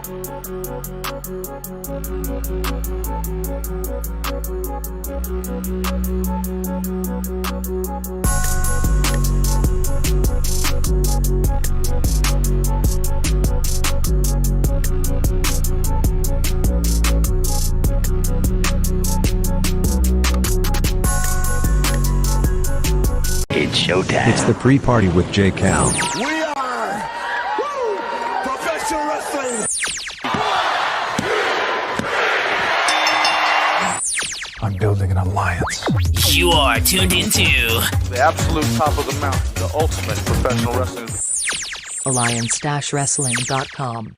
It's showtime. It's the pre-party with Jay Cal. We are professional wrestling. I'm building an alliance. You are tuned into The absolute top of the mountain, the ultimate professional wrestling. Alliance-wrestling.com.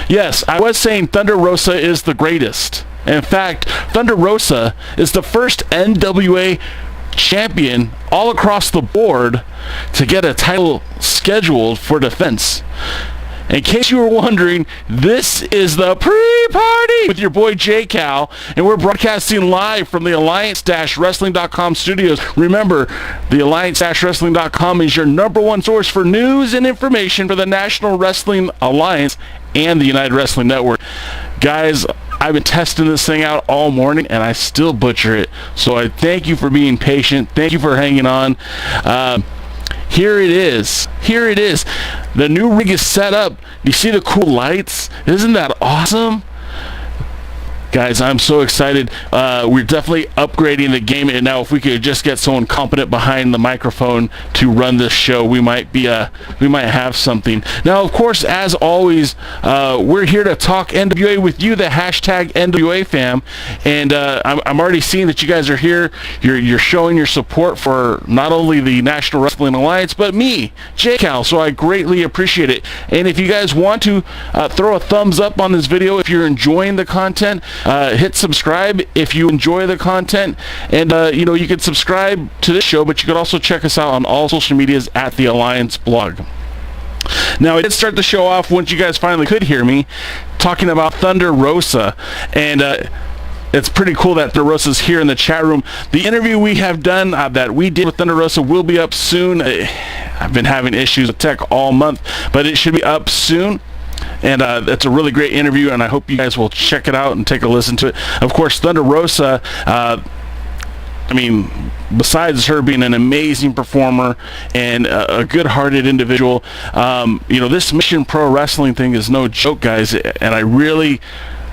Yes, I was saying Thunder Rosa is the greatest. In fact, Thunder Rosa is the first NWA champion all across the board to get a title scheduled for defense. In case you were wondering, this is the pre-party with your boy Jay Cal, and we're broadcasting live from the Alliance-Wrestling.com studios. Remember, the Alliance-Wrestling.com is your number one source for news and information for the National Wrestling Alliance and the United Wrestling Network. Guys, I've been testing this thing out all morning, and I still butcher it. So I thank you for being patient. Thank you for hanging on. Here it is. Here it is. The new rig is set up. You see the cool lights? Isn't that awesome? Guys, I'm so excited. We're definitely upgrading the game, and now if we could just get someone competent behind the microphone to run this show, we might have something. Now, of course, as always, we're here to talk NWA with you, the hashtag NWA fam, and I'm already seeing that you guys are here. You're showing your support for not only the National Wrestling Alliance, but me, Jay Cal, so I greatly appreciate it. And if you guys want to throw a thumbs up on this video if you're enjoying the content, hit subscribe if you enjoy the content, and you can subscribe to this show, but you could also check us out on all social medias at the Alliance blog. Now, I did start the show off, once you guys finally could hear me, talking about Thunder Rosa, and it's pretty cool that Thunder Rosa's here in the chat room. The interview we have done that we did with Thunder Rosa will be up soon. I've been having issues with tech all month, but it should be up soon. And it's a really great interview, and I hope you guys will check it out and take a listen to it. Of course, Thunder Rosa, besides her being an amazing performer and a good-hearted individual, this Mission Pro Wrestling thing is no joke, guys, and I really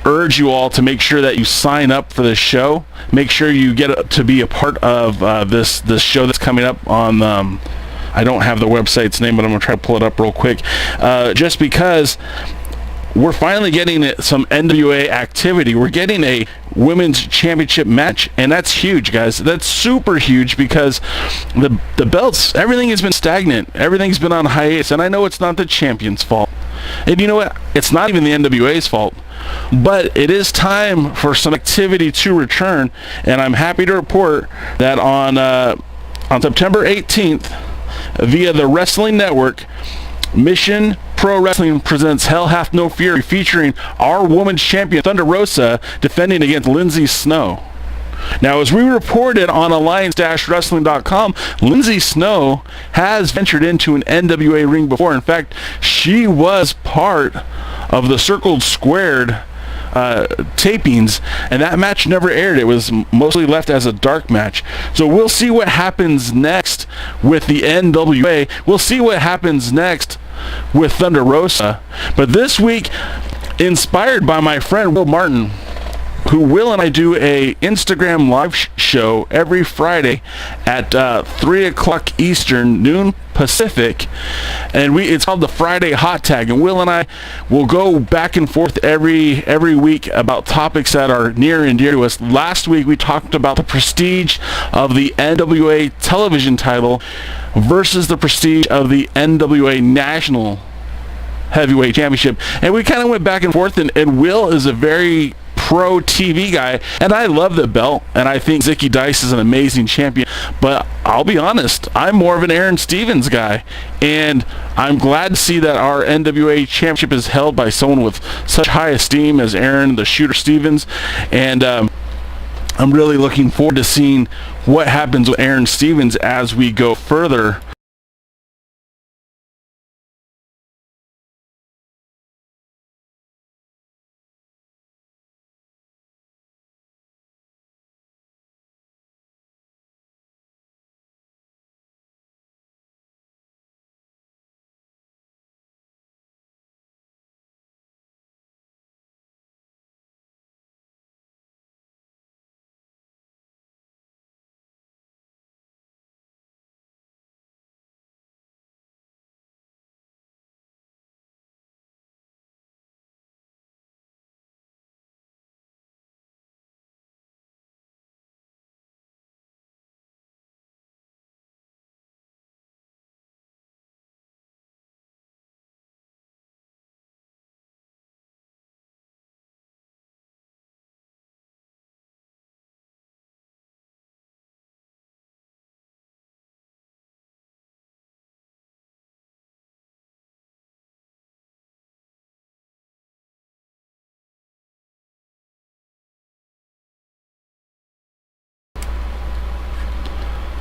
urge you all to make sure that you sign up for this show. Make sure you get to be a part of this show that's coming up on I don't have the website's name, but I'm going to try to pull it up real quick. Just because we're finally getting some NWA activity. We're getting a women's championship match, and that's huge, guys. That's super huge because the belts, everything has been stagnant. Everything's been on hiatus, and I know it's not the champion's fault. And you know what? It's not even the NWA's fault. But it is time for some activity to return, and I'm happy to report that on September 18th, via the Wrestling Network, Mission Pro Wrestling presents Hell Hath No Fury, featuring our women's champion Thunder Rosa defending against Lindsay Snow. Now, as we reported on Alliance-Wrestling.com, Lindsay Snow has ventured into an NWA ring before. In fact, she was part of the Circled Squared tapings, and that match never aired. It was mostly left as a dark match. So we'll see what happens next with the NWA. We'll see what happens next with Thunder Rosa. But this week, inspired by my friend Wil Martin, who Will and I do a Instagram live show every Friday at 3 o'clock Eastern, noon Pacific, and it's called the Friday Hot Tag, and Will and I will go back and forth every week about topics that are near and dear to us. Last week we talked about the prestige of the NWA television title versus the prestige of the NWA National Heavyweight Championship, and we kind of went back and forth, and Will is a very pro TV guy, and I love the belt, and I think Zicky Dice is an amazing champion, but I'll be honest, I'm more of an Aaron Stevens guy, and I'm glad to see that our NWA championship is held by someone with such high esteem as Aaron the Shooter Stevens, and I'm really looking forward to seeing what happens with Aaron Stevens as we go further.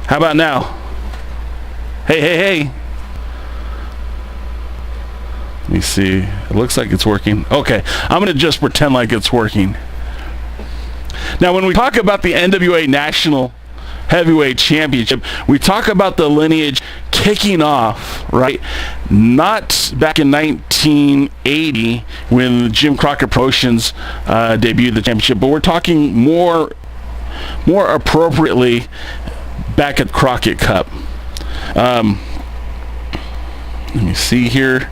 How about now? Hey. Let me see. It looks like it's working. Okay, I'm going to just pretend like it's working. Now, when we talk about the NWA National Heavyweight Championship, we talk about the lineage kicking off, right? Not back in 1980 when Jim Crockett Promotions debuted the championship, but we're talking more appropriately back at Crockett Cup. Let me see here.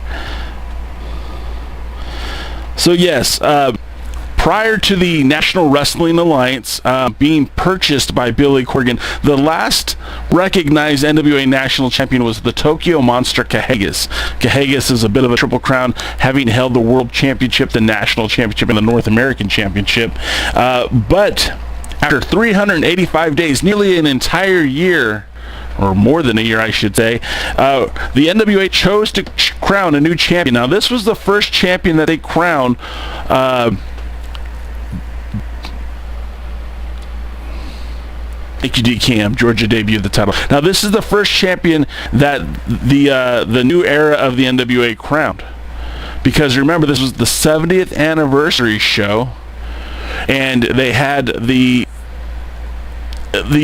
So yes, prior to the National Wrestling Alliance being purchased by Billy Corgan, the last recognized NWA National Champion was the Tokyo Monster Kahagas. Kahagas is a bit of a triple crown, having held the World Championship, the National Championship, and the North American Championship. But after 385 days, nearly an entire year, or more than a year, I should say, the NWA chose to crown a new champion. Now, this was the first champion that they crowned. Thank you, D-Cam. Georgia debuted the title. Now, this is the first champion that the new era of the NWA crowned. Because remember, this was the 70th anniversary show, and they had the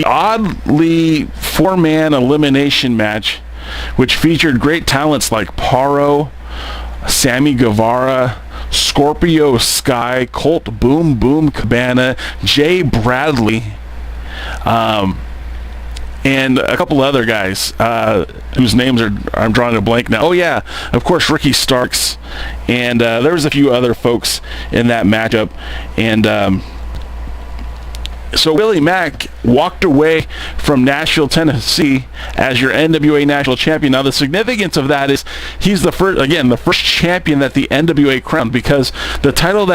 oddly four-man elimination match, which featured great talents like Paro, Sammy Guevara, Scorpio Sky, Colt Boom Cabana, Jay Bradley, and a couple other guys whose names I'm drawing a blank now. Oh yeah, of course Ricky Starks, and there was a few other folks in that matchup, and so Willie Mack walked away from Nashville, Tennessee as your NWA National Champion. Now the significance of that is he's the first champion that the NWA crowned, because the title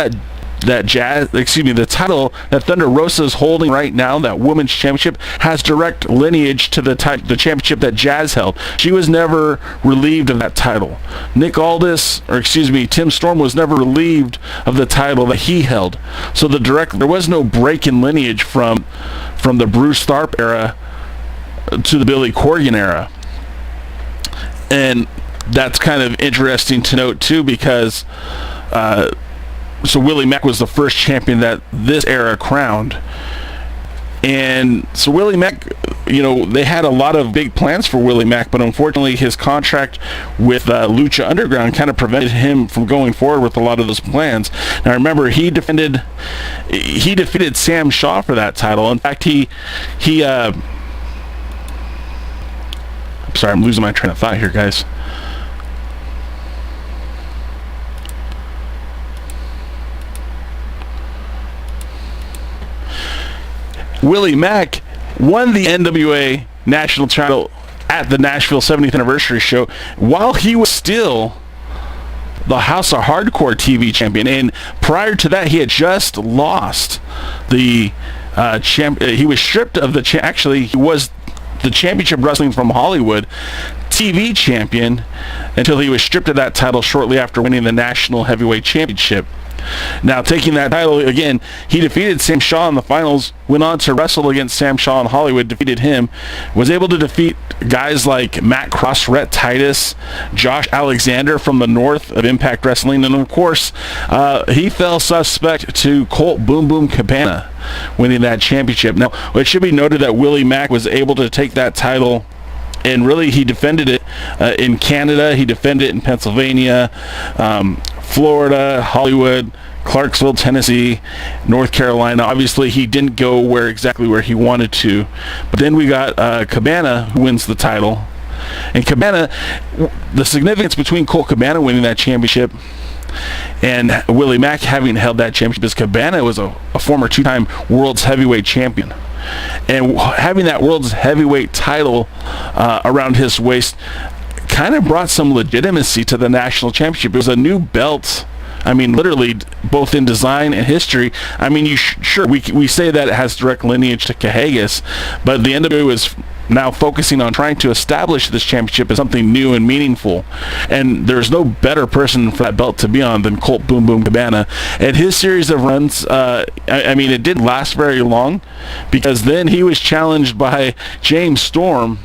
the title that Thunder Rosa is holding right now, that women's championship, has direct lineage to the championship that Jazz held. She was never relieved of that title. Tim Storm was never relieved of the title that he held. So there was no break in lineage from the Bruce Tharpe era to the Billy Corgan era. And that's kind of interesting to note too, because so Willie Mack was the first champion that this era crowned. And so Willie Mack, they had a lot of big plans for Willie Mack, but unfortunately his contract with Lucha Underground kind of prevented him from going forward with a lot of those plans. Now remember, he defeated Sam Shaw for that title. In fact, I'm sorry, I'm losing my train of thought here, guys. Willie Mack won the NWA national title at the Nashville 70th anniversary show while he was still the House of Hardcore TV champion, and prior to that he had just lost the he was stripped of the he was the Championship Wrestling from Hollywood TV champion until he was stripped of that title shortly after winning the National Heavyweight Championship. Now, taking that title again, he defeated Sam Shaw in the finals, went on to wrestle against Sam Shaw in Hollywood, defeated him, was able to defeat guys like Matt Cross, Rhett Titus, Josh Alexander from the north of Impact Wrestling, and of course, he fell suspect to Colt Boom Boom Cabana, winning that championship. Now, it should be noted that Willie Mack was able to take that title, and really he defended it in Canada, he defended it in Pennsylvania, Florida, Hollywood, Clarksville, Tennessee, North Carolina. Obviously he didn't go exactly where he wanted to, but then we got Cabana, who wins the title. And Cabana, the significance between Colt Cabana winning that championship and Willie Mack having held that championship is Cabana was a former two-time world's heavyweight champion, and having that world's heavyweight title around his waist kind of brought some legitimacy to the national championship. It was a new belt. I mean, literally, both in design and history. I mean, we say that it has direct lineage to Cahagas, but the NWA was now focusing on trying to establish this championship as something new and meaningful. And there's no better person for that belt to be on than Colt Boom Boom Cabana. And his series of runs, it didn't last very long, because then he was challenged by James Storm,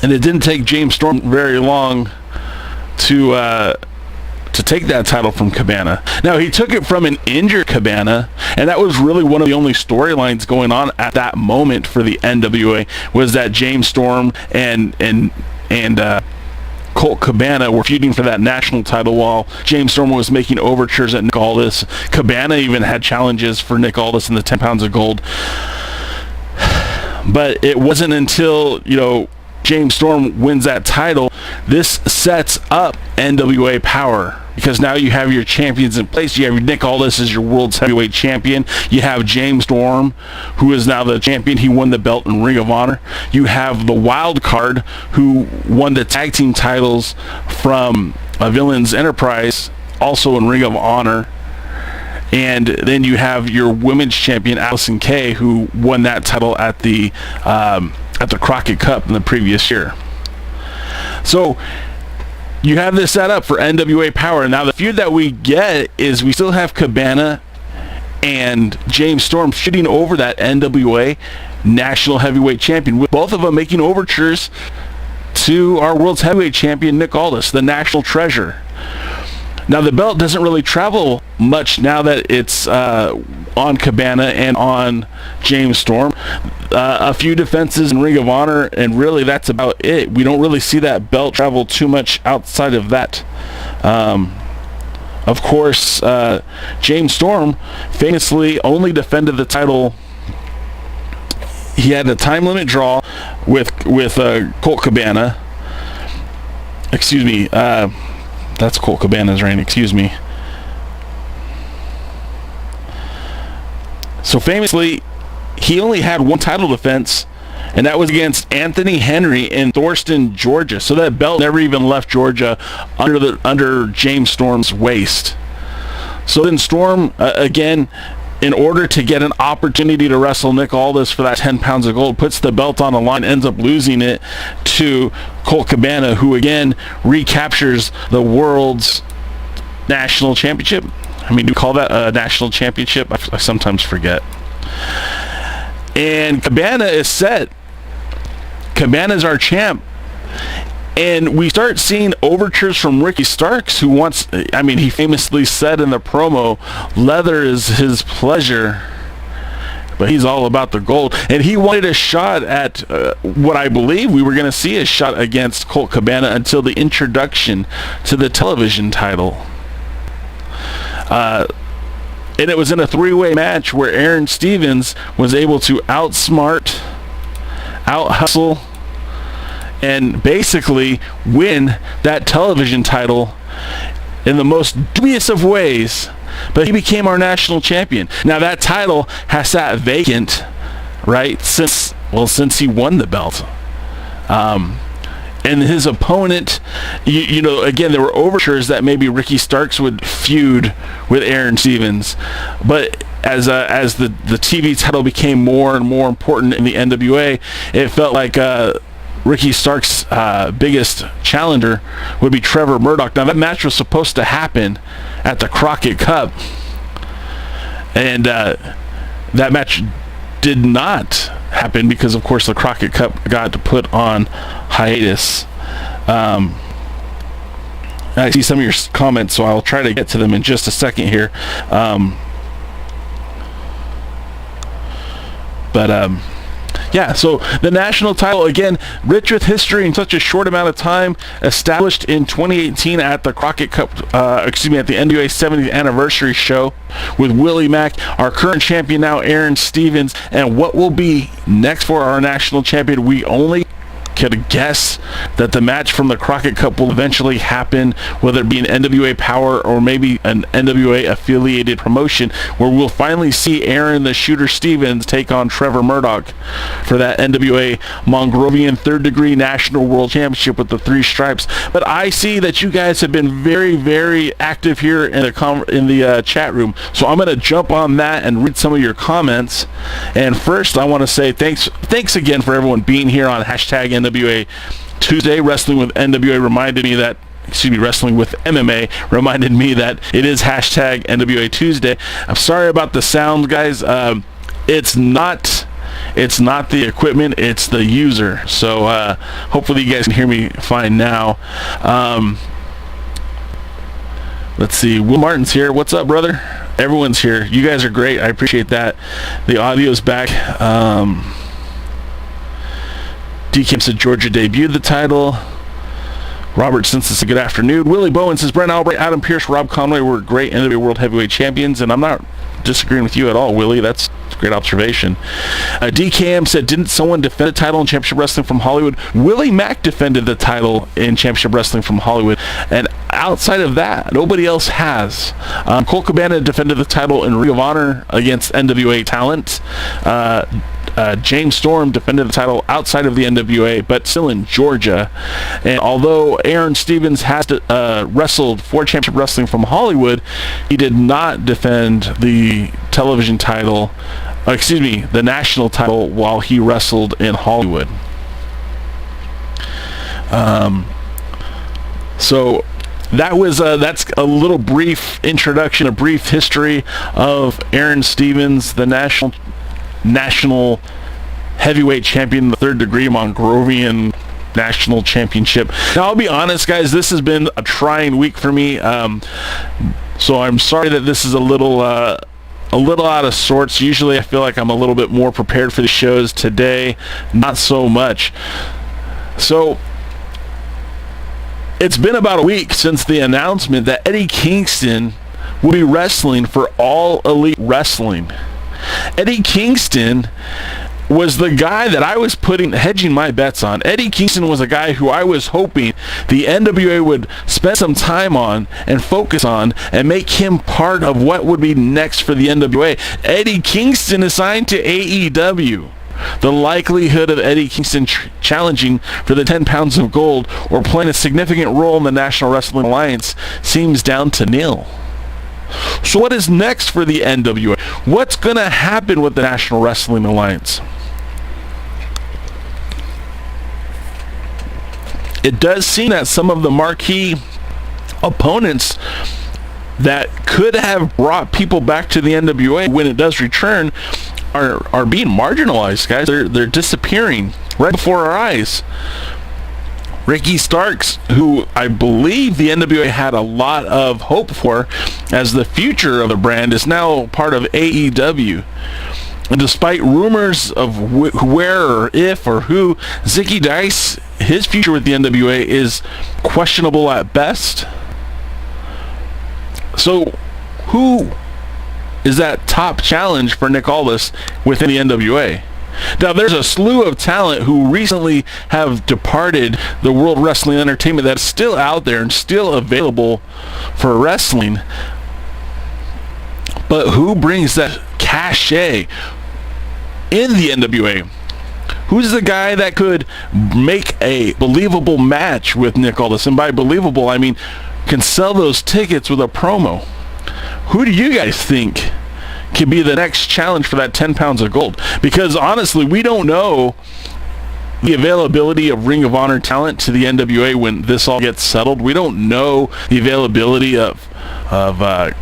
and it didn't take James Storm very long to take that title from Cabana. Now, he took it from an injured Cabana, and that was really one of the only storylines going on at that moment for the NWA, was that James Storm and Colt Cabana were feuding for that national title while James Storm was making overtures at Nick Aldis. Cabana even had challenges for Nick Aldis in the 10 pounds of gold. But it wasn't until, James Storm wins that title, this sets up NWA Power, because now you have your champions in place. You have Nick Aldis as your world's heavyweight champion. You have James Storm, who is now the champion. He won the belt in Ring of Honor. You have the Wild Card, who won the tag team titles from Villains Enterprise, also in Ring of Honor. And then you have your women's champion, Allison Kay, who won that title at the Crockett Cup in the previous year. So you have this set up for NWA Power. Now the feud that we get is we still have Cabana and James Storm shooting over that NWA National Heavyweight Champion, with both of them making overtures to our World's Heavyweight Champion, Nick Aldis, the National Treasure. Now the belt doesn't really travel much now that it's on Cabana and on James Storm. A few defenses in Ring of Honor, and really that's about it. We don't really see that belt travel too much outside of that. Of course, James Storm famously only defended the title. he had a time limit draw with Colt Cabana. Excuse me, that's Colt Cabana's reign. Excuse me. So famously, he only had one title defense, and that was against Anthony Henry in Thornton, Georgia. So that belt never even left Georgia under James Storm's waist. So then Storm, again, in order to get an opportunity to wrestle Nick Aldis for that 10 pounds of gold, puts the belt on the line, ends up losing it to Colt Cabana, who again recaptures the world's national championship. I mean, do we call that a national championship? I sometimes forget. And Cabana is set. Cabana's our champ. And we start seeing overtures from Ricky Starks, who wants, I mean, he famously said in the promo, leather is his pleasure, but he's all about the gold. And he wanted a shot at what I believe we were going to see a shot against Colt Cabana until the introduction to the television title. And it was in a three-way match where Aaron Stevens was able to outsmart, out-hustle, and basically win that television title in the most dubious of ways. But he became our national champion. Now that title has sat vacant, right, since he won the belt. And his opponent, you know, again, there were overtures that maybe Ricky Starks would feud with Aaron Stevens. But as the TV title became more and more important in the NWA, it felt like Ricky Starks' biggest challenger would be Trevor Murdoch. Now that match was supposed to happen at the Crockett Cup, and that match did not happen because, of course, the Crockett Cup got put on hiatus. I see some of your comments, so I'll try to get to them in just a second here. Yeah, so the national title, again, rich with history in such a short amount of time, established in 2018 at the Crockett Cup, at the NWA 70th anniversary show with Willie Mack, our current champion now, Aaron Stevens, and what will be next for our national champion, we only could guess that the match from the Crockett Cup will eventually happen, whether it be an NWA Power or maybe an NWA affiliated promotion, where we'll finally see Aaron the Shooter Stevens take on Trevor Murdoch for that NWA Mongrovian third degree national world championship with the 3 stripes. But I see that you guys have been very, very active here in the chat room, so I'm going to jump on that and read some of your comments. And first, I want to say thanks again for everyone being here on hashtag NWA Tuesday. Wrestling with NWA reminded me that, Wrestling with MMA reminded me that it is hashtag NWA Tuesday. I'm sorry about the sound, guys. It's not the equipment, it's the user. So hopefully you guys can hear me fine now. Let's see. Wil Martin's here. What's up, brother? Everyone's here. You guys are great. I appreciate that. The audio's back. DK said Georgia debuted the title. Robert Simpson, good afternoon. Willie Bowen says Brent Albright, Adam Pierce, Rob Conway were great NWA World Heavyweight Champions, and I'm not disagreeing with you at all, Willie. That's a great observation. DKM said, didn't someone defend the title in Championship Wrestling from Hollywood? Willie Mack defended the title in Championship Wrestling from Hollywood, and outside of that, nobody else has. Colt Cabana defended the title in Ring of Honor against NWA talent. James Storm defended the title outside of the NWA, but still in Georgia. And although Aaron Stevens has wrestled for Championship Wrestling from Hollywood, he did not defend the television title, the national title, while he wrestled in Hollywood. So that was that's a little brief introduction, a brief history of Aaron Stevens, the national heavyweight champion, the third degree Mongrovian national championship. Now I'll be honest, guys, this has been a trying week for me, so I'm sorry that this is a little out of sorts. Usually I feel like I'm a little bit more prepared for the shows. Today, not so much. So it's been about a week since the announcement that Eddie Kingston will be wrestling for All Elite Wrestling. Eddie Kingston was the guy that I was hedging my bets on. Eddie Kingston was a guy who I was hoping the NWA would spend some time on and focus on and make him part of what would be next for the NWA. Eddie Kingston is signed to AEW. The likelihood of Eddie Kingston challenging for the 10 pounds of gold or playing a significant role in the National Wrestling Alliance seems down to nil. So what is next for the NWA? What's going to happen with the National Wrestling Alliance? It does seem that some of the marquee opponents that could have brought people back to the NWA when it does return are being marginalized, guys. They're disappearing right before our eyes. Ricky Starks, who I believe the NWA had a lot of hope for as the future of the brand, is now part of AEW. And despite rumors of where or if or who, Zicky Dice, his future with the NWA is questionable at best. So who is that top challenge for Nick Aldis within the NWA? Now, there's a slew of talent who recently have departed the World Wrestling Entertainment that's still out there and still available for wrestling. But who brings that cachet in the NWA? Who's the guy that could make a believable match with Nick Aldis? And by believable, I mean can sell those tickets with a promo. Who do you guys think can be the next challenge for that 10 pounds of gold? Because honestly, we don't know the availability of Ring of Honor talent to the NWA when this all gets settled. We don't know the availability of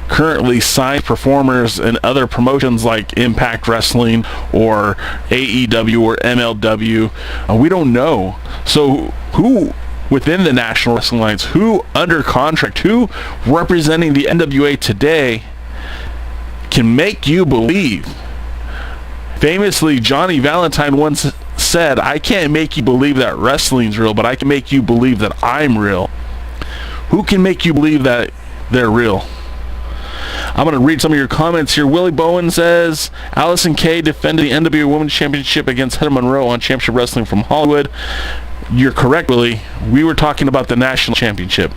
currently signed performers in other promotions like Impact Wrestling or AEW or MLW. We don't know. So who within the National Wrestling Alliance, who under contract, who representing the NWA today can make you believe? Famously, Johnny Valentine once said, I can't make you believe that wrestling's real, but I can make you believe that I'm real. Who can make you believe that they're real? I'm going to read some of your comments here. Willie Bowen says, Allison Kay defended the NWA Women's Championship against Heather Monroe on Championship Wrestling from Hollywood. You're correct, Willie. We were talking about the National Championship.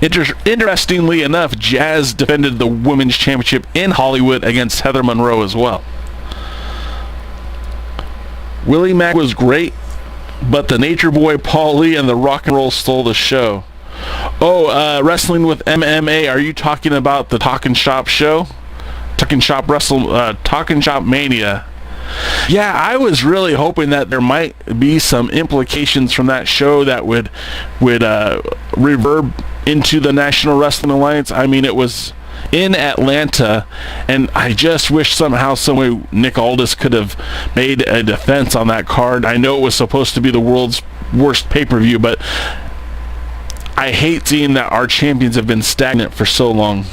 Interestingly enough, Jazz defended the Women's Championship in Hollywood against Heather Monroe as well. Willie Mack was great, but the Nature Boy Paul Lee and the Rock and Roll stole the show. Oh, Wrestling with MMA. Are you talking about the Talkin' Shop show? Talkin' Shop Mania. Yeah, I was really hoping that there might be some implications from that show that would reverb into the National Wrestling Alliance. I mean, it was in Atlanta, and I just wish somehow, someway, Nick Aldis could have made a defense on that card. I know it was supposed to be the world's worst pay-per-view, but I hate seeing that our champions have been stagnant for so long.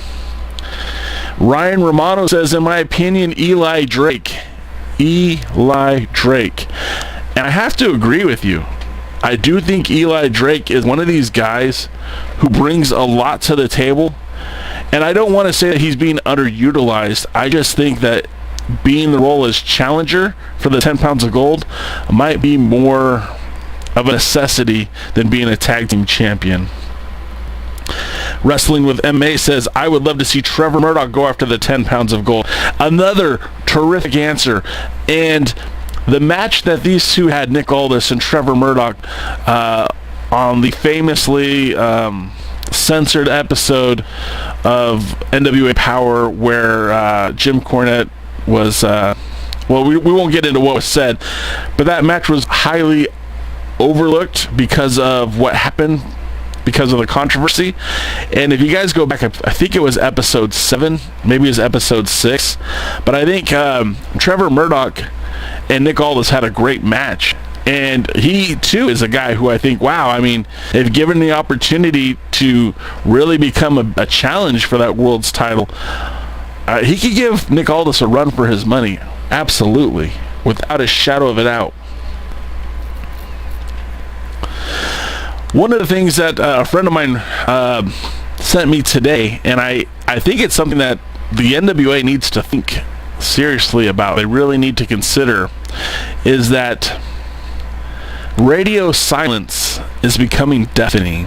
Ryan Romano says, in my opinion, Eli Drake. And I have to agree with you. I do think Eli Drake is one of these guys who brings a lot to the table, and I don't want to say that he's being underutilized. I just think that being the role as challenger for the 10 pounds of gold might be more of a necessity than being a tag team champion. Wrestling with MMA says, I would love to see Trevor Murdoch go after the 10 pounds of gold. Another terrific answer. And the match that these two had, Nick Aldis and Trevor Murdoch, on the famously censored episode of NWA Power where Jim Cornette was, we won't get into what was said, but that match was highly overlooked because of what happened, because of the controversy. And if you guys go back, I think it was episode 7, maybe it was episode 6, but I think Trevor Murdoch and Nick Aldis had a great match. And he too is a guy who I think, wow, I mean, if given the opportunity to really become a challenge for that world's title, he could give Nick Aldis a run for his money. Absolutely, without a shadow of a doubt. One of the things that a friend of mine sent me today, and I think it's something that the NWA needs to think seriously about, they really need to consider, is that radio silence is becoming deafening.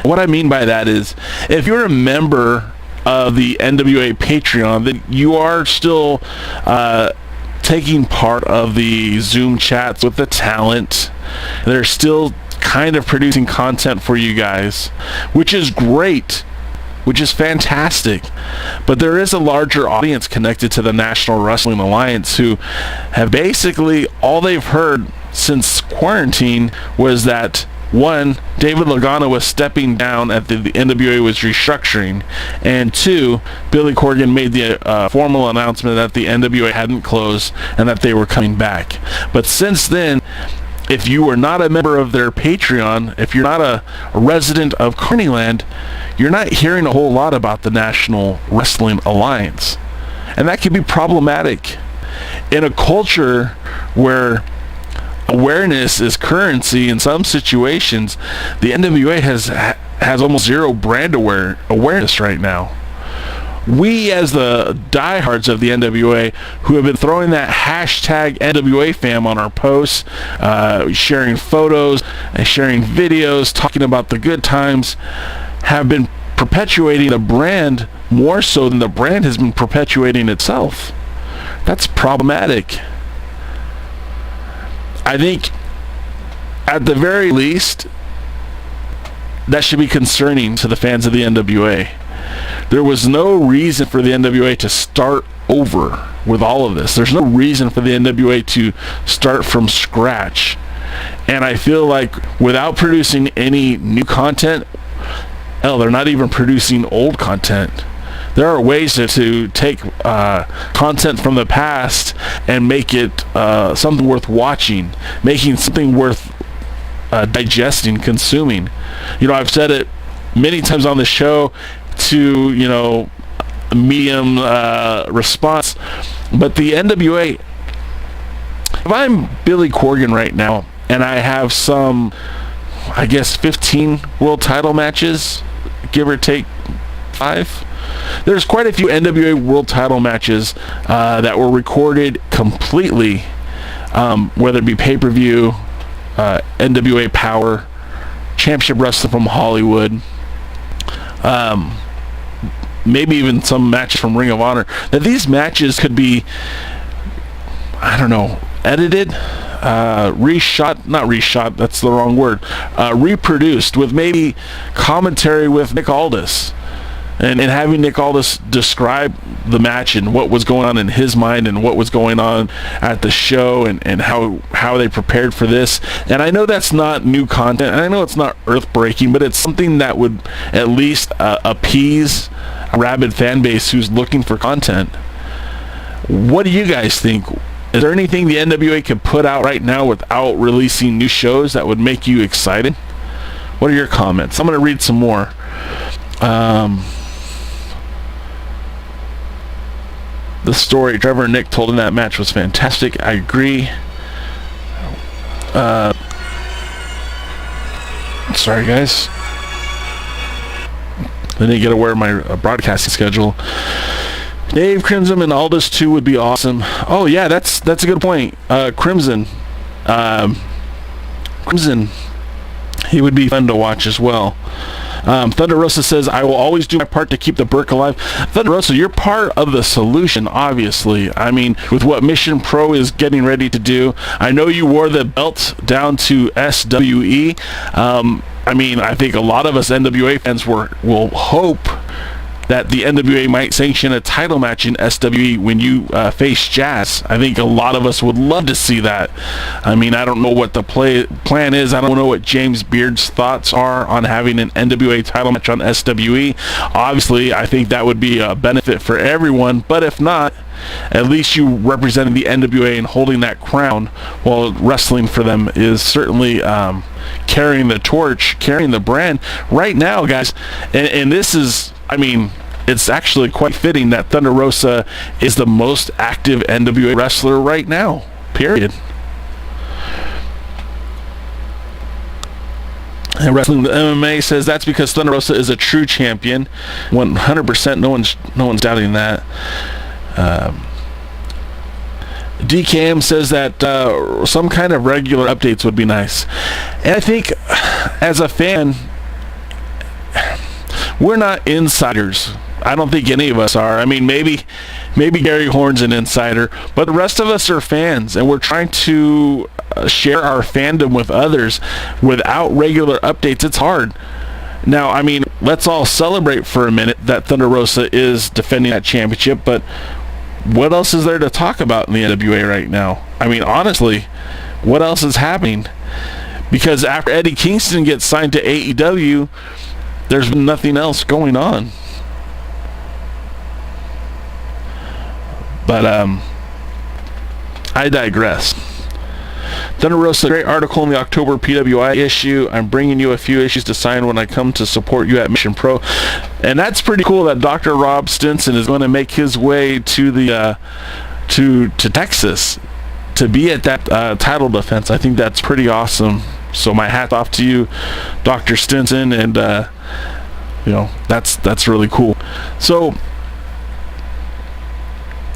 What I mean by that is, if you're a member of the NWA Patreon, then you are still taking part of the Zoom chats with the talent. They're still kind of producing content for you guys, which is great, which is fantastic. But there is a larger audience connected to the National Wrestling Alliance who have basically, all they've heard since quarantine was that, one, David Logano was stepping down at the NWA was restructuring, and two, Billy Corgan made the formal announcement that the NWA hadn't closed and that they were coming back. But since then, if you are not a member of their Patreon, if you're not a resident of Carneyland, you're not hearing a whole lot about the National Wrestling Alliance. And that can be problematic. In a culture where awareness is currency, in some situations, the NWA has almost zero brand awareness right now. We, as the diehards of the NWA, who have been throwing that hashtag NWA fam on our posts, sharing photos and sharing videos, talking about the good times, have been perpetuating the brand more so than the brand has been perpetuating itself. That's problematic. I think, at the very least, that should be concerning to the fans of the NWA. There was no reason for the NWA to start over with all of this. There's no reason for the NWA to start from scratch. And I feel like without producing any new content, hell, they're not even producing old content. There are ways to take content from the past and make it something worth watching, making something worth digesting, consuming. You know, I've said it many times on the show to, medium response, but the NWA, if I'm Billy Corgan right now and I have some, I guess, 15 world title matches, give or take 5, there's quite a few NWA world title matches that were recorded completely, whether it be pay-per-view, NWA Power, Championship Wrestling from Hollywood, maybe even some matches from Ring of Honor, that these matches could be, I don't know, edited, that's the wrong word, reproduced with maybe commentary with Nick Aldis. And having Nick Aldis describe the match and what was going on in his mind and what was going on at the show and how they prepared for this. And I know that's not new content, and I know it's not earth-breaking, but it's something that would at least appease a rabid fan base who's looking for content. What do you guys think? Is there anything the NWA could put out right now without releasing new shows that would make you excited? What are your comments? I'm going to read some more. The story Trevor and Nick told in that match was fantastic. I agree. Sorry, guys. I didn't get aware of my broadcasting schedule. Dave Crimson and Aldis 2 would be awesome. Oh yeah, that's a good point. Crimson, he would be fun to watch as well. Thunder Rosa says, I will always do my part to keep the Burke alive. Thunder Rosa, you're part of the solution, obviously. I mean, with what Mission Pro is getting ready to do. I know you wore the belt down to SWE. I mean, I think a lot of us NWA fans will hope that the NWA might sanction a title match in SWE when you face Jazz. I think a lot of us would love to see that. I mean, I don't know what the plan is. I don't know what James Beard's thoughts are on having an NWA title match on SWE. Obviously, I think that would be a benefit for everyone, but if not, at least you representing the NWA and holding that crown while wrestling for them is certainly carrying the torch, carrying the brand right now, guys. And this is, I mean, it's actually quite fitting that Thunder Rosa is the most active NWA wrestler right now, period. And Wrestling the MMA says that's because Thunder Rosa is a true champion. 100%, no one's doubting that. DKM says that some kind of regular updates would be nice. And I think as a fan, we're not insiders. I don't think any of us are. I mean, maybe Gary Horn's an insider, but the rest of us are fans, and we're trying to share our fandom with others. Without regular updates, it's hard. Now, I mean, let's all celebrate for a minute that Thunder Rosa is defending that championship, but what else is there to talk about in the NWA right now? I mean, honestly, what else is happening? Because after Eddie Kingston gets signed to AEW, there's nothing else going on. But I digress. Thunder Rosa, great article in the October PWI issue. I'm bringing you a few issues to sign when I come to support you at Mission Pro. And that's pretty cool that Dr. Rob Stinson is going to make his way to the to Texas to be at that title defense. I think that's pretty awesome. So my hat off to you, Dr. Stinson, and you know, that's really cool. So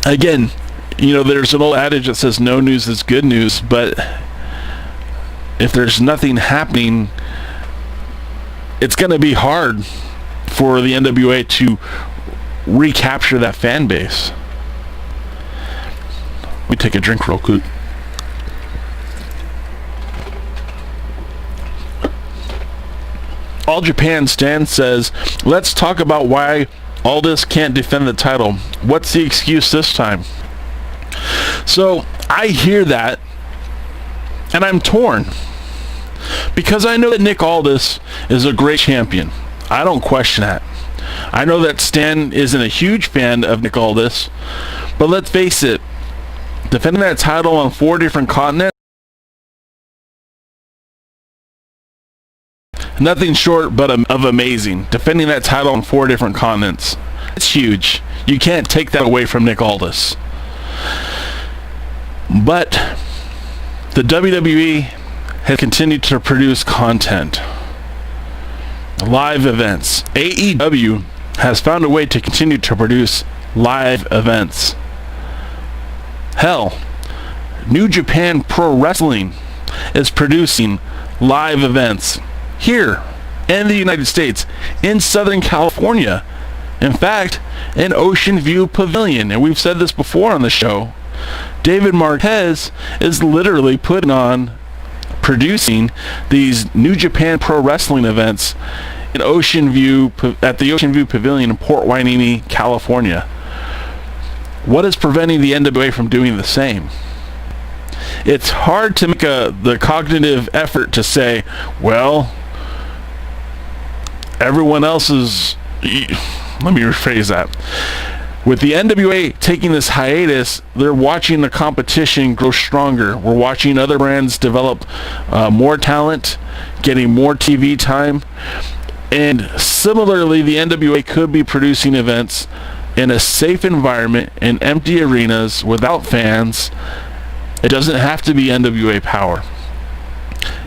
again, you know, there's an old adage that says no news is good news, but if there's nothing happening, it's going to be hard for the NWA to recapture that fan base. Let me take a drink real quick. All Japan Stan says, let's talk about why Aldis can't defend the title. What's the excuse this time? So I hear that, and I'm torn, because I know that Nick Aldis is a great champion. I don't question that. I know that Stan isn't a huge fan of Nick Aldis, but let's face it, defending that title on 4 different continents, nothing short but of amazing. Defending that title on 4 different continents, it's huge. You can't take that away from Nick Aldis. But the WWE has continued to produce content, live events. AEW has found a way to continue to produce live events. Hell, New Japan Pro Wrestling is producing live events here in the United States, in Southern California. In fact, in Ocean View Pavilion. And we've said this before on the show. David Marquez is literally producing these New Japan Pro Wrestling events in Ocean View, at the Ocean View Pavilion in Port Hueneme, California. What is preventing the NWA from doing the same? It's hard to make the cognitive effort to say, well, everyone else is... Let me rephrase that. With the NWA taking this hiatus, they're watching the competition grow stronger. We're watching other brands develop more talent, getting more TV time. And similarly, the NWA could be producing events in a safe environment, in empty arenas, without fans. It doesn't have to be NWA Power.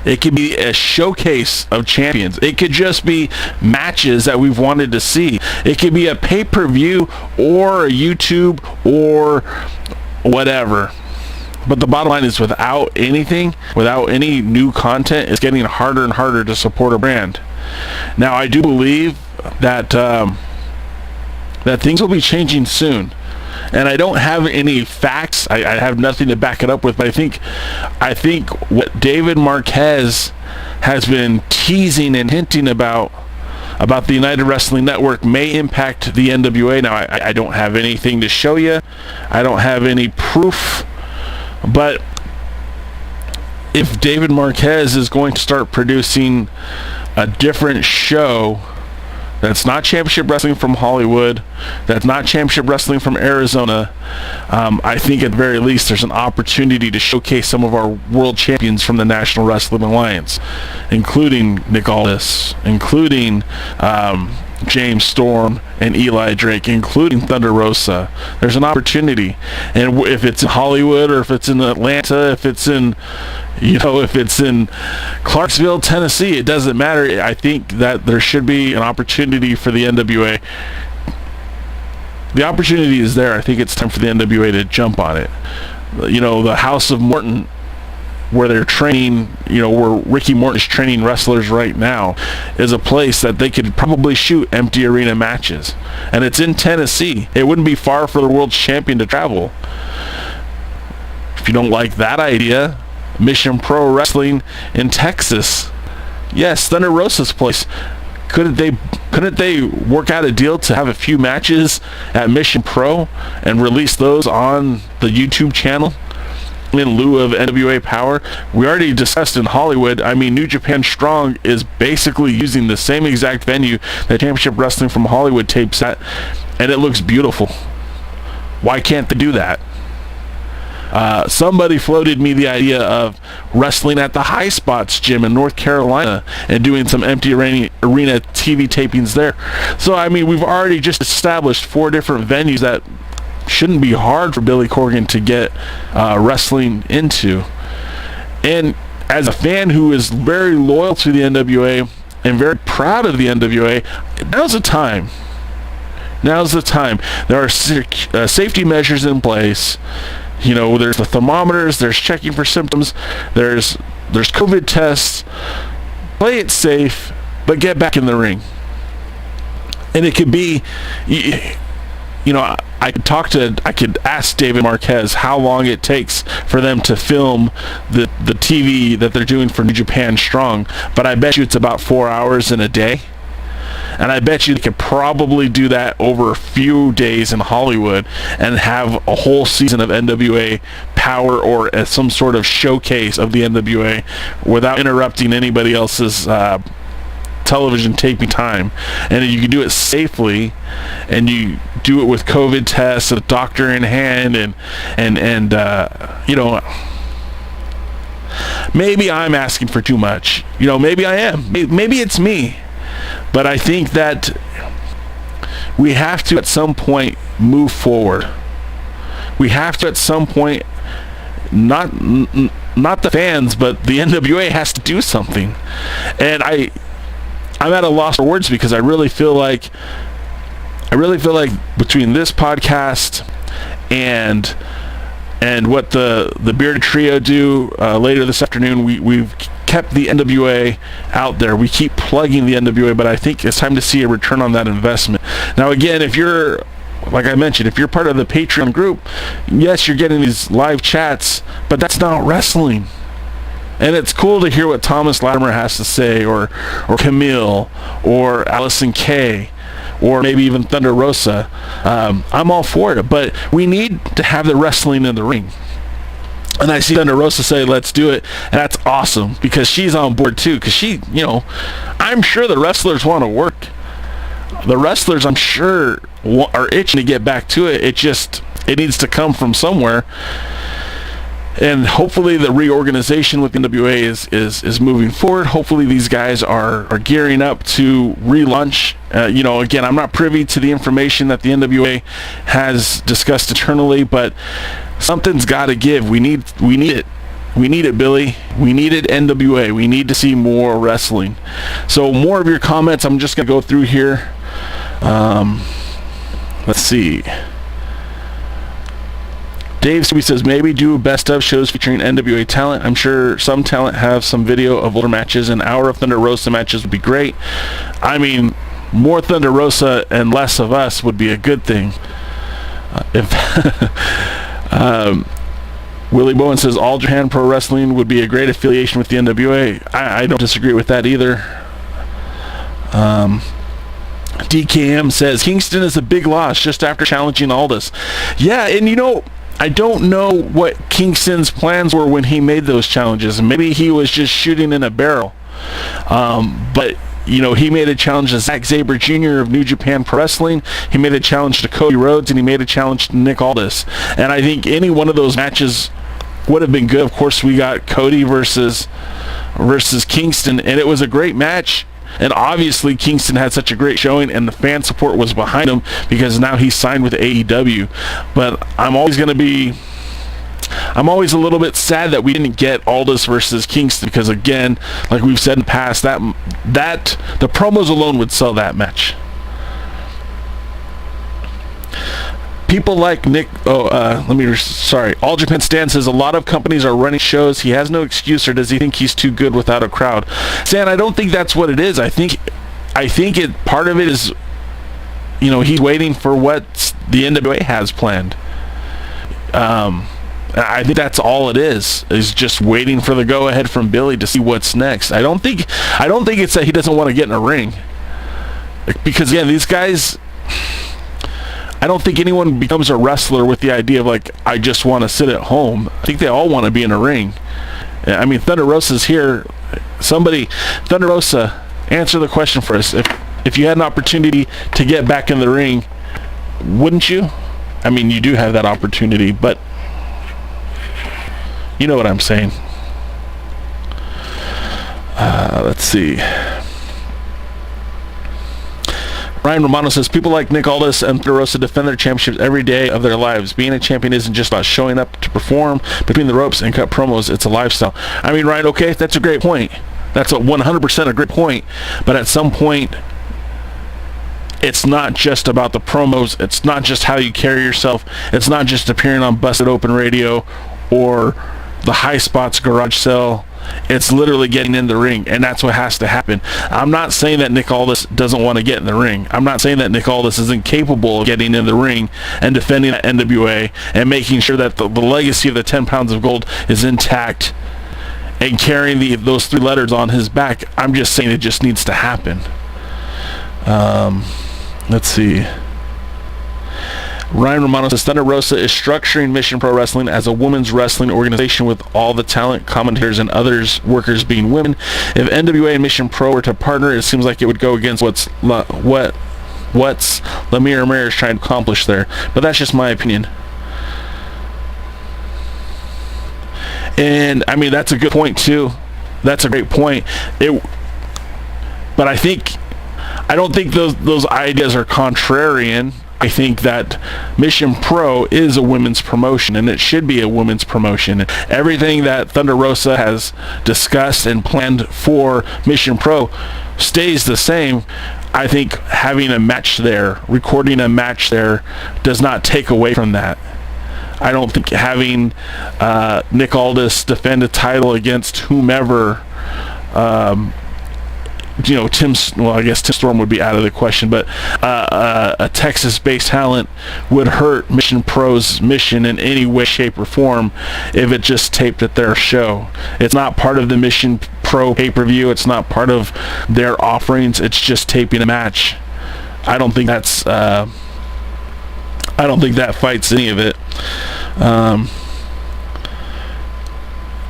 It could be a showcase of champions. It could just be matches that we've wanted to see. It could be a pay-per-view or a YouTube or whatever. But the bottom line is, without anything, without any new content, it's getting harder and harder to support a brand. Now, I do believe that that things will be changing soon. And I don't have any facts. I have nothing to back it up with. But I think what David Marquez has been teasing and hinting about the United Wrestling Network may impact the NWA. Now, I don't have anything to show you. I don't have any proof. But if David Marquez is going to start producing a different show that's not Championship Wrestling from Hollywood, that's not Championship Wrestling from Arizona, I think at the very least there's an opportunity to showcase some of our world champions from the National Wrestling Alliance, including Nick Aldis, including James Storm and Eli Drake, including Thunder Rosa. There's an opportunity. And if it's in Hollywood, or if it's in Atlanta, if it's in Clarksville, Tennessee, it doesn't matter. I think that there should be an opportunity for the NWA the opportunity is there. I think it's time for the NWA to jump on it. You know, the House of Morton, where they're training, you know, where Ricky Morton's training wrestlers right now, is a place that they could probably shoot empty arena matches. And it's in Tennessee. It wouldn't be far for the world champion to travel. If you don't like that idea, Mission Pro Wrestling in Texas. Yes, Thunder Rosa's place. Couldn't they work out a deal to have a few matches at Mission Pro and release those on the YouTube channel in lieu of NWA Power? We already discussed in Hollywood. I mean, New Japan Strong is basically using the same exact venue that Championship Wrestling from Hollywood tapes at, and it looks beautiful. Why can't they do that? Somebody floated me the idea of wrestling at the High Spots gym in North Carolina and doing some empty arena TV tapings there. So, I mean, we've already just established 4 different venues that shouldn't be hard for Billy Corgan to get wrestling into. And as a fan who is very loyal to the NWA and very proud of the NWA, now's the time. Now's the time. There are safety measures in place. You know, there's the thermometers, there's checking for symptoms, there's COVID tests. Play it safe, but get back in the ring. And it could be, you know, I could ask David Marquez how long it takes for them to film the TV that they're doing for New Japan Strong, but I bet you it's about 4 hours in a day. And I bet you they could probably do that over a few days in Hollywood and have a whole season of NWA Power or some sort of showcase of the NWA without interrupting anybody else's television taping time. And you can do it safely, and you do it with COVID tests, a doctor in hand, and you know, maybe I'm asking for too much. You know, maybe I am. Maybe it's me. But I think that we have to at some point move forward. We have to at some point, not the fans, but the NWA has to do something. And I'm at a loss for words, because I really feel like between this podcast and what the Bearded Trio do later this afternoon, we've kept the NWA out there. We keep plugging the NWA, but I think it's time to see a return on that investment. Now, again, if you're, like I mentioned, if you're part of the Patreon group, yes, you're getting these live chats, but that's not wrestling. And it's cool to hear what Thomas Latimer has to say, or Camille, or Allison Kay, or maybe even Thunder Rosa. I'm all for it, but we need to have the wrestling in the ring. And I see Thunder Rosa say, let's do it. And that's awesome, because she's on board too. Because she, you know, I'm sure the wrestlers want to work. The wrestlers, I'm sure, are itching to get back to it. It needs to come from somewhere. And hopefully the reorganization with the NWA is moving forward. Hopefully these guys are gearing up to relaunch. You know, again, I'm not privy to the information that the NWA has discussed internally, but something's got to give. We need it. We need it, Billy. We need it, NWA. We need to see more wrestling. So more of your comments. I'm just going to go through here. Let's see. Dave says, maybe do best of shows featuring NWA talent. I'm sure some talent have some video of older matches. An hour of Thunder Rosa matches would be great. I mean, more Thunder Rosa and less of us would be a good thing. Willie Bowen says, All Japan Pro Wrestling would be a great affiliation with the NWA. I don't disagree with that either. DKM says, Kingston is a big loss just after challenging Aldis. Yeah, and you know, I don't know what Kingston's plans were when he made those challenges. Maybe he was just shooting in a barrel. But, you know, he made a challenge to Zack Sabre Jr. of New Japan Pro Wrestling. He made a challenge to Cody Rhodes, and he made a challenge to Nick Aldis. And I think any one of those matches would have been good. Of course, we got Cody versus Kingston, and it was a great match. And obviously Kingston had such a great showing, and the fan support was behind him because now he's signed with AEW. But I'm always a little bit sad that we didn't get Aldis versus Kingston, because again, like we've said in the past, that the promos alone would sell that match. People like Nick. All Japan Stan says a lot of companies are running shows. He has no excuse, or does he think he's too good without a crowd? Stan, I don't think that's what it is. I think part of it is, he's waiting for what the NWA has planned. I think that's all it is just waiting for the go-ahead from Billy to see what's next. I don't think it's that he doesn't want to get in a ring. Because, again, these guys, I don't think anyone becomes a wrestler with the idea of, like, I just want to sit at home. I think they all want to be in a ring. I mean, Thunder Rosa's here. Thunder Rosa, answer the question for us. If you had an opportunity to get back in the ring, wouldn't you? I mean, you do have that opportunity, but you know what I'm saying. Let's see. Ryan Romano says, people like Nick Aldis and Thunder Rosa defend their championships every day of their lives. Being a champion isn't just about showing up to perform between the ropes and cut promos. It's a lifestyle. I mean, Ryan, okay, that's a great point. That's 100% a great point. But at some point, it's not just about the promos. It's not just how you carry yourself. It's not just appearing on Busted Open Radio or the High Spots Garage Sale. It's literally getting in the ring, and that's what has to happen. I'm not saying that Nick Aldis doesn't want to get in the ring. I'm not saying that Nick Aldis isn't capable of getting in the ring and defending the NWA and making sure that the legacy of the 10 pounds of gold is intact and carrying those 3 letters on his back. I'm just saying it just needs to happen. Let's see. Ryan Romano says Thunder Rosa is structuring Mission Pro Wrestling as a women's wrestling organization with all the talent, commentators, and others workers being women. If NWA and Mission Pro were to partner, it seems like it would go against what's Lemire Ramirez is trying to accomplish there. But that's just my opinion. And I mean, that's a good point too. That's a great point. But I don't think those ideas are contrarian. I think that Mission Pro is a women's promotion, and it should be a women's promotion. Everything that Thunder Rosa has discussed and planned for Mission Pro stays the same. I think having a match there, recording a match there, does not take away from that. I don't think having Nick Aldis defend a title against whomever, Tim Storm would be out of the question, but a Texas-based talent would hurt Mission Pro's mission in any way, shape, or form if it just taped at their show. It's not part of the Mission Pro pay-per-view. It's not part of their offerings. It's just taping a match. I don't think that fights any of it.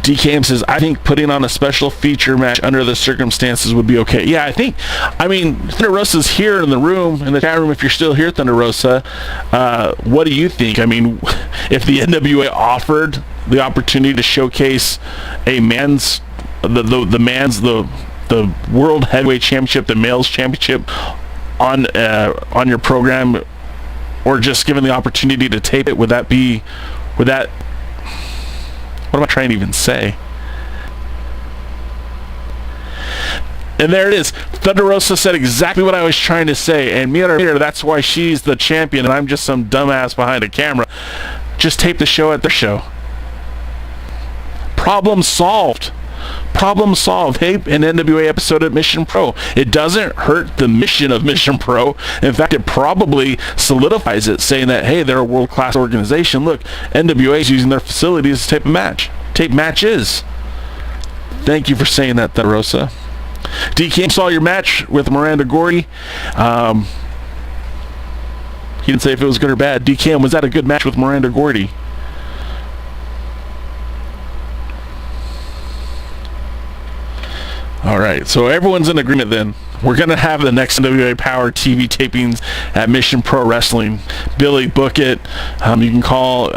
DKM says, I think putting on a special feature match under the circumstances would be okay. Yeah, Thunder Rosa's here in the room, in the chat room. If you're still here, Thunder Rosa, what do you think? I mean, if the NWA offered the opportunity to showcase a the World Heavyweight Championship, the Males Championship on your program, or just given the opportunity to tape it, what am I trying to even say? And there it is. Thunder Rosa said exactly what I was trying to say. And Mira, that's why she's the champion and I'm just some dumbass behind a camera. Just tape the show at their show. Problem solved. Problem solved. Hey, an NWA episode at Mission Pro. It doesn't hurt the mission of Mission Pro. In fact, it probably solidifies it, saying that, hey, they're a world-class organization. Look, NWA is using their facilities to tape a match. Tape matches. Thank you for saying that, Thunder Rosa. DK saw your match with Miranda Gordy. He didn't say if it was good or bad. DK, was that a good match with Miranda Gordy? All right, so everyone's in agreement then. We're going to have the next NWA Power TV tapings at Mission Pro Wrestling. Billy, book it. You can call. What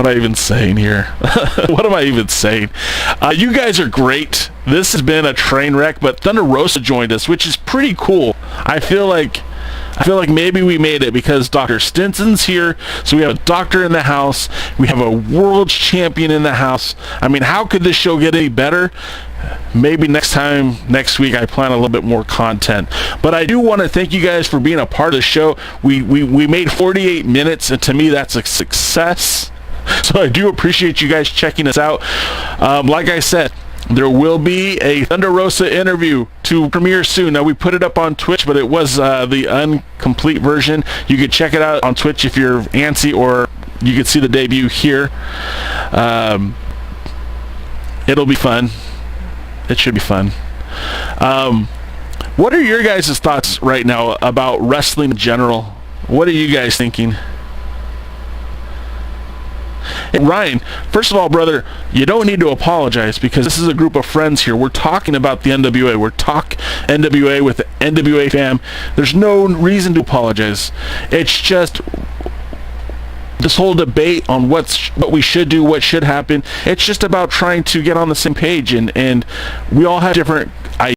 am I even saying here? What am I even saying? You guys are great. This has been a train wreck, but Thunder Rosa joined us, which is pretty cool. I feel like maybe we made it because Dr. Stinson's here, so we have a doctor in the house. We have a world champion in the house. I mean, how could this show get any better? maybe next week, I plan a little bit more content. But I do want to thank you guys for being a part of the show. We made 48 minutes, and to me, that's a success. So I do appreciate you guys checking us out. Like I said, there will be a Thunder Rosa interview to premiere soon. Now, we put it up on Twitch, but it was the incomplete version. You can check it out on Twitch if you're antsy, or you can see the debut here. It'll be fun. It should be fun. What are your guys' thoughts right now about wrestling in general? What are you guys thinking? Hey, Ryan, first of all, brother, you don't need to apologize, because this is a group of friends here. We're talking about the NWA. We're talking NWA with the NWA fam. There's no reason to apologize. It's just this whole debate on what we should do, what should happen. It's just about trying to get on the same page, and we all have different ideas.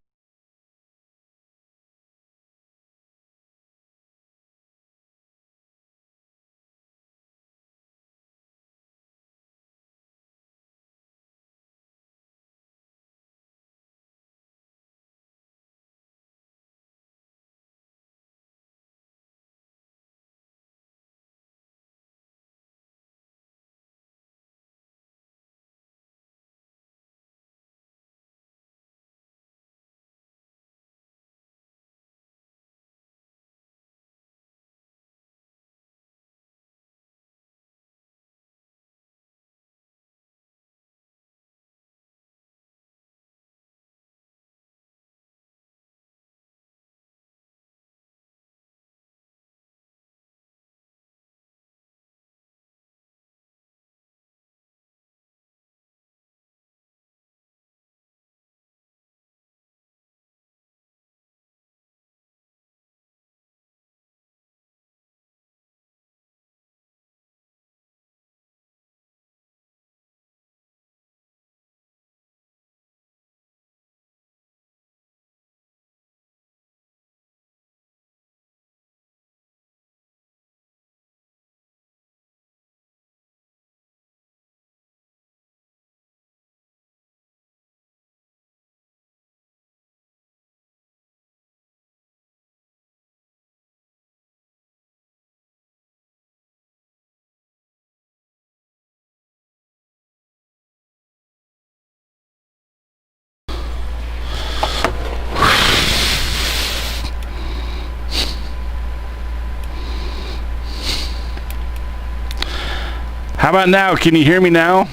How about now? Can you hear me now?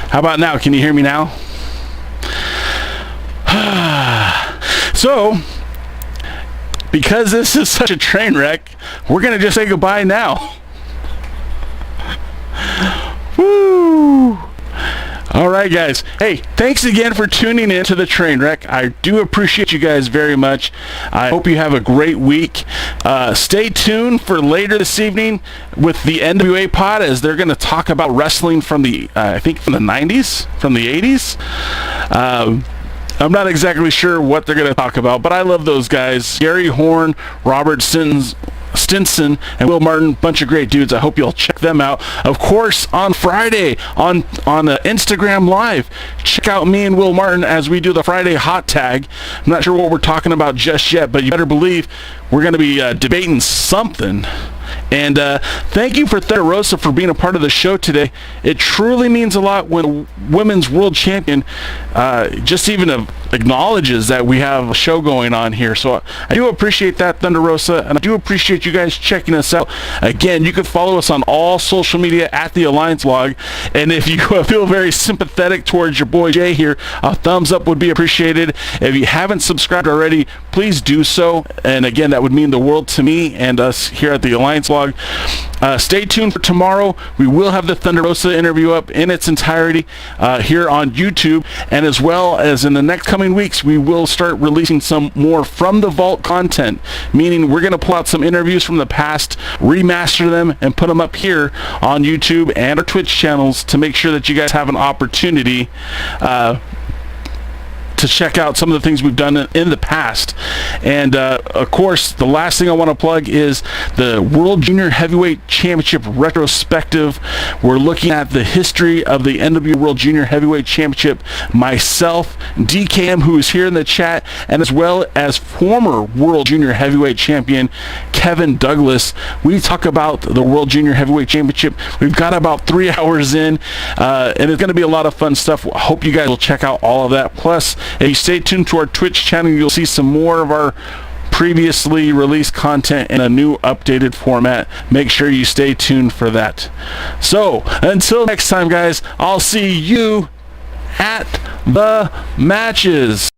How about now? Can you hear me now? So, because this is such a train wreck, we're going to just say goodbye now. Woo! All right, guys. Hey, thanks again for tuning in to the train wreck. I do appreciate you guys very much. I hope you have a great week. Stay tuned for later this evening with the NWA pod, as they're going to talk about wrestling from the, I think from the 90s, from the 80s. I'm not exactly sure what they're going to talk about, but I love those guys. Gary Horn, Robert Stinson, and Wil Martin, bunch of great dudes. I hope you'll check them out. Of course, on Friday on Instagram Live, check out me and Wil Martin as we do the Friday hot tag. I'm not sure what we're talking about just yet, but you better believe we're going to be debating something. And thank you for Thunder Rosa for being a part of the show today. It truly means a lot when a women's world champion just even acknowledges that we have a show going on here. So I do appreciate that, Thunder Rosa, and I do appreciate you guys checking us out. Again, you can follow us on all social media at the Alliance Log. And if you feel very sympathetic towards your boy Jay here, a thumbs up would be appreciated. If you haven't subscribed already, please do so. And again, that would mean the world to me and us here at the Alliance Log. Stay tuned for tomorrow. We will have the Thunder Rosa interview up in its entirety here on YouTube, and as well as in the next coming weeks, we will start releasing some more from the vault content, meaning we're going to pull out some interviews from the past, remaster them, and put them up here on YouTube and our Twitch channels to make sure that you guys have an opportunity to to check out some of the things we've done in the past. And of course, the last thing I want to plug is the World Junior Heavyweight Championship retrospective. We're looking at the history of the NWA World Junior Heavyweight Championship. Myself, DKM, who is here in the chat, and as well as former World Junior Heavyweight Champion Kevin Douglas. We talk about the World Junior Heavyweight Championship. We've got about 3 hours in, and it's going to be a lot of fun stuff. I hope you guys will check out all of that. Plus, if you stay tuned to our Twitch channel, you'll see some more of our previously released content in a new updated format. Make sure you stay tuned for that. So, until next time, guys, I'll see you at the matches.